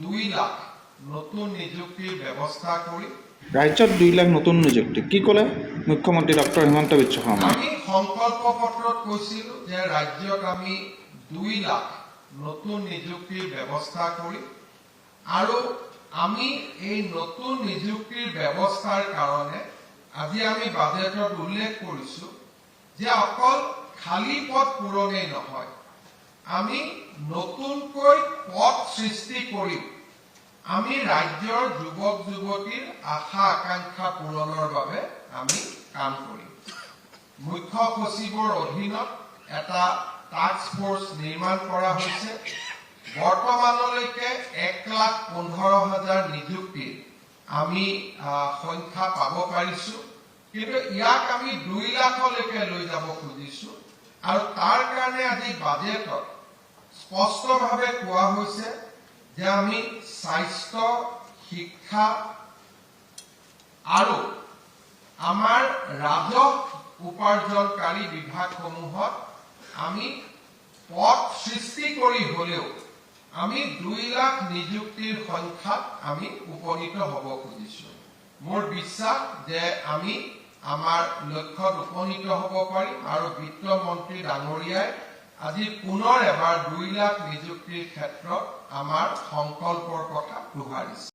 2 লাখ নতুন নিযুক্তিৰ ব্যৱস্থা কৰি ৰাজ্যত 2 লাখ নতুন নিযুক্তি কি ক'লে মুখ্যমন্ত্ৰী ডক্টৰ হিমন্ত বিশ্ব শৰ্মা আমি সংকল্প পত্ৰত কৈছিলো যে ৰাজ্যত আমি 2 লাখ নতুন নিযুক্তিৰ ব্যৱস্থা কৰি আৰু আমি এই নতুন নিযুক্তিৰ ব্যৱস্থাৰ কাৰণে আজি আমি বাজেটত উল্লেখ কৰিছো যে অকল খালী পদ পূৰণেই নহয় আমি নতুনকৈ পদ সৃষ্টি কৰি আমি ৰাজ্যৰ যুৱক যুৱতীৰ আশা আকাংক্ষা পূৰণৰ বাবে আমি কাম কৰিম মুখ্য সচিবৰ অধীনত এটা টাস্ক ফোৰ্স নিৰ্মাণ কৰা হৈছে বৰ্তমানলৈকে 1,15,000 নিযুক্তি আমি সংখ্যা পাব পাৰিছো কিন্তু ইয়াক আমি 2 লাখলৈকে লৈ যাব খুজিছো আৰু তাৰ কাৰণে আজি বাজেটত স্পষ্টভাৱে কোৱা হৈছে যে আমি স্বাস্থ্য শিক্ষা আৰু আমাৰ ৰাজহ উপাৰ্জনকাৰী বিভাগসমূহত আমি পদ সৃষ্টি কৰি হলেও আমি 2 লাখ নিযুক্তিৰ সংখ্যাত আমি উপনীত হ'ব খুজিছো মোৰ বিশ্বাস যে আমি আমাৰ লক্ষ্যত উপনীত হ'ব পাৰিম আৰু বিত্ত মন্ত্ৰী ডাঙৰীয়াই আজি পুনৰ এবাৰ 2 লাখ নিযুক্তিৰ ক্ষেত্ৰত আমাৰ সংকল্পৰ কথা দোহাৰিছে